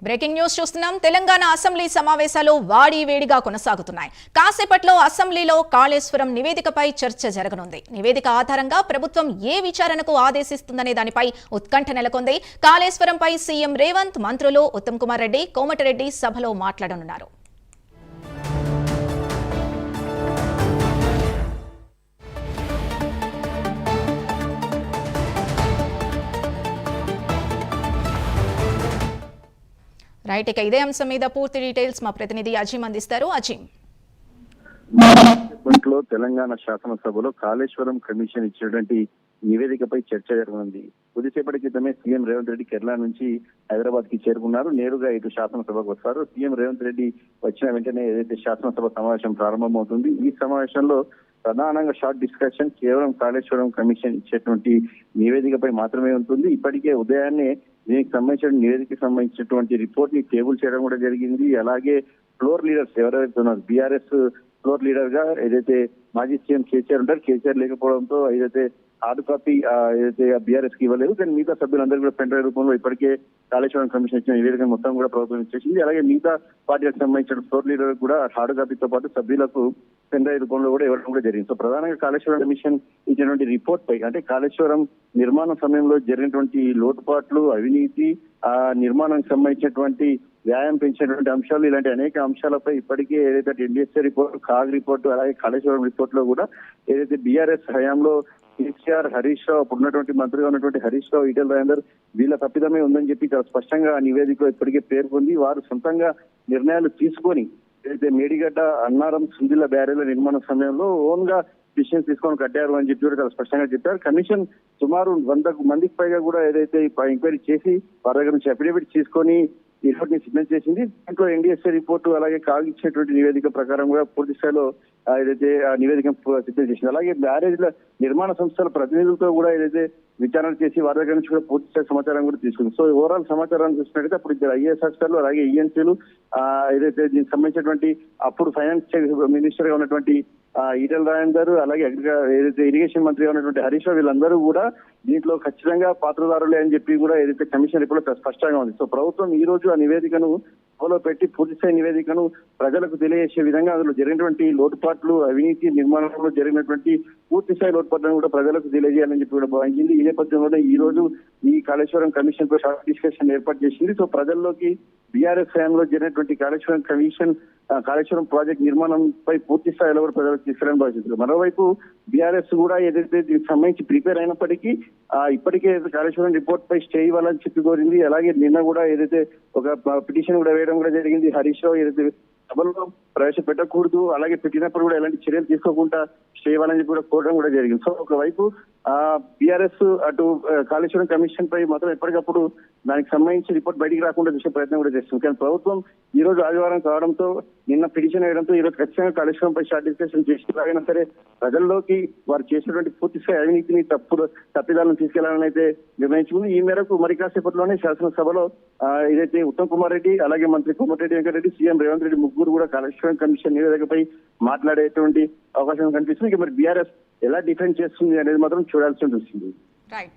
Breaking news చూస్తున్నాం. Telangana assembly సమావేశాలు వేడిగా కొనసాగుతున్నాయి. కాసేపట్లో అసెంబ్లీలో కాళేశ్వరం నివేదికపై చర్చ జరగనుంది. నివేదిక ఆధారంగా ప్రభుత్వం ఏ విచారణకు ఆదేశిస్తుందనే దానిపై ఉత్కంఠ నెలకొంది. కాళేశ్వరంపై సీఎం రేవంత్, మంత్రులు ఉత్తమ్ కుమార్ రెడ్డి, కోమటిరెడ్డి సభలో మాట్లాడనున్నారు. రైట్, ఇక ఇదే అంశం మీద పూర్తి డీటెయిల్స్ మా ప్రతినిధి అజీం అందిస్తారు. అజీం, తెలంగాణ శాసనసభలో కాళేశ్వరం కమిషన్ ఇచ్చినటువంటి నివేదికపై చర్చ జరగనుంది. కొద్దిసేపటి క్రితమే సీఎం రేవంత్ రెడ్డి కేరళ నుంచి హైదరాబాద్ కి చేరుకున్నారు. నేరుగా ఇటు శాసనసభకు వస్తారు. సీఎం రేవంత్ రెడ్డి వచ్చిన వెంటనే ఏదైతే శాసనసభ సమావేశం ప్రారంభమవుతుంది. ఈ సమావేశంలో ప్రధానంగా షార్ట్ డిస్కషన్ కేవలం కాళేశ్వరం కమిషన్ ఇచ్చేటువంటి నివేదికపై మాత్రమే ఉంటుంది. ఇప్పటికే ఉదయాన్నే దీనికి సంబంధించిన నివేదికకి సంబంధించినటువంటి రిపోర్ట్ ని టేబుల్ చేయడం కూడా జరిగింది. అలాగే ఫ్లోర్ లీడర్స్ ఎవరైతే ఉన్నారు, బీఆర్ఎస్ ఫ్లోర్ లీడర్ గా ఏదైతే మాజీ సీఎం కేసీఆర్ ఉంటారు, కేసీఆర్ లేకపోవడంతో ఏదైతే హార్డ్ కాపీ ఏదైతే బీఆర్ఎస్ కి ఇవ్వలేదు, కానీ మిగతా సభ్యులందరూ కూడా పెన్ డ్రైవ్ రూపంలో ఇప్పటికే కాళేశ్వరం కమిషన్ ఇచ్చిన నివేదిక మొత్తం కూడా ప్రభుత్వం ఇచ్చేసింది. అలాగే మిగతా పార్టీలకు సంబంధించిన ఫ్లోర్ లీడర్ కూడా హార్డ్ కాపీతో పాటు సభ్యులకు పెన్ డ్రైవ్ రూపంలో కూడా ఇవ్వడం కూడా జరిగింది. సో ప్రధానంగా కాళేశ్వరం కమిషన్ ఇచ్చినటువంటి రిపోర్ట్ పై, అంటే కాళేశ్వరం నిర్మాణ సమయంలో జరిగినటువంటి లోటుపాట్లు, అవినీతి, ఆ నిర్మాణానికి సంబంధించినటువంటి వ్యాయామం పెంచినటువంటి అంశాలు, ఇలాంటి అనేక అంశాలపై ఇప్పటికే ఏదైతే ఎన్డీఎస్ఏ రిపోర్ట్, కాగ్ రిపోర్టు, అలాగే కాళేశ్వరం రిపోర్ట్ లో కూడా ఏదైతే బీఆర్ఎస్ హయాంలో కేసీఆర్, హరీష్ రావు, అప్పుడు ఉన్నటువంటి మంత్రిగా ఉన్నటువంటి హరీష్ రావు, ఈటెల రాజేందర్ వీళ్ళ తప్పిదమే ఉందని చెప్పి చాలా స్పష్టంగా ఆ నివేదికలో ఇప్పటికే పేర్కొంది. వారు సొంతంగా నిర్ణయాలు తీసుకొని ఏదైతే మేడిగడ్డ, అన్నారం, సుందిల్ల బ్యారేల నిర్మాణ సమయంలో ఓన్ గా డిసిషన్స్ తీసుకొని కట్టారు అని చెప్పి కూడా చాలా స్పష్టంగా చెప్పారు. కమిషన్ సుమారు 100 మందికి పైగా కూడా ఏదైతే ఎంక్వైరీ చేసి వారి దగ్గర నుంచి అఫిడవిట్ తీసుకొని ఈ రిపోర్ట్ ని సిద్ధం చేసింది. దాంట్లో ఎన్డీఎస్ఏ రిపోర్టు అలాగే కాగ్ ఇచ్చినటువంటి నివేదిక ప్రకారం కూడా పూర్తి స్థాయిలో ఏదైతే ఆ నివేదిక సిద్ధం చేసింది. అలాగే బ్యారేజ్ల నిర్మాణ సంస్థల ప్రతినిధులతో కూడా ఏదైతే విచారణ చేసి వారి దగ్గర నుంచి కూడా పూర్తి స్థాయి సమాచారం కూడా తీసుకుంది. సో ఓవరాల్ సమాచారాన్ని చూసినట్టయితే అప్పుడు ఇద్దరు ఐఏఎస్ ఆఫీసర్లు అలాగే ఈఎన్సీలు ఏదైతే దీనికి సంబంధించినటువంటి అప్పుడు ఫైనాన్స్ మినిస్టర్ గా ఉన్నటువంటి ఈటెల రాజేందర్, అలాగే ఏదైతే ఇరిగేషన్ మంత్రిగా ఉన్నటువంటి హరీష్ రావు, వీళ్ళందరూ కూడా దీంట్లో ఖచ్చితంగా పాత్రదారులే అని చెప్పి కూడా ఏదైతే కమిషన్ రిపోర్ట్ స్పష్టంగా ఉంది. సో ప్రభుత్వం ఈ రోజు ఆ నివేదికను ఫోలో పెట్టి పూర్తిస్థాయి నివేదికను ప్రజలకు తెలియజేసే విధంగా అందులో జరిగినటువంటి లోటుపాట్లు, అవినీతి నిర్మాణంలో జరిగినటువంటి పూర్తిస్థాయి లోటుపాట్లను కూడా ప్రజలకు తెలియజేయాలని చెప్పి కూడా భావించింది. ఈ నేపథ్యంలో ఈ రోజు ఈ కాళేశ్వరం కమిషన్ తో షార్ట్ డిస్కషన్ ఏర్పాటు చేసింది. సో ప్రజల్లోకి బీఆర్ఎస్ హయాంలో జరిగినటువంటి కాళేశ్వరం ప్రాజెక్ట్ నిర్మాణంపై పూర్తి స్థాయిలో కూడా ప్రజలకు తీసుకురావడం భావించారు. మరోవైపు బీఆర్ఎస్ కూడా ఏదైతే దీనికి సంబంధించి ప్రిపేర్ అయినప్పటికీ ఇప్పటికే కాళేశ్వరం రిపోర్ట్ పై స్టే ఇవ్వాలని చెప్పి కోరింది. అలాగే నిన్న కూడా ఏదైతే ఒక పిటిషన్ కూడా వేయడం కూడా జరిగింది. హరీష్ రావు ఏదైతే సభలో ప్రవేశపెట్టకూడదు, అలాగే పెట్టినప్పుడు కూడా ఎలాంటి చర్యలు తీసుకోకుండా స్టే ఇవ్వాలని చెప్పి కూడా కోరడం కూడా జరిగింది. సో ఒకవైపు బీఆర్ఎస్ అటు కాళేశ్వరం కమిషన్ పై మాత్రం ఎప్పటికప్పుడు దానికి సంబంధించి రిపోర్ట్ బయటికి రాకుండా చూసే ప్రయత్నం కూడా చేస్తుంది. కానీ ప్రభుత్వం ఈ రోజు ఆదివారం కావడంతో, నిన్న పిటిషన్ వేయడంతో ఈ రోజు ఖచ్చితంగా కాళేశ్వరం పై షార్ట్ డిస్కషన్ చేసినా సరే ప్రజల్లోకి వారు చేసినటువంటి పూర్తిస్థాయి అవినీతిని, తప్పిదాలను తీసుకెళ్లాలని అయితే నిర్ణయించుకుంది. ఈ మేరకు మరి కాసేపట్లోనే శాసనసభలో ఏదైతే ఉత్తమ్ కుమార్ రెడ్డి, అలాగే మంత్రి కోమటిరెడ్డి వెంకటరెడ్డి, సీఎం రేవంత్ రెడ్డి ముగ్గురు కూడా కాళేశ్వరం కమిషన్ నివేదికపై మాట్లాడేటువంటి అవకాశం కనిపిస్తుంది. ఇక మరి బీఆర్ఎస్ ఎలా డిఫెండ్ చేస్తుంది అనేది మాత్రం చూడాల్సి ఉంటుంది. రైట్.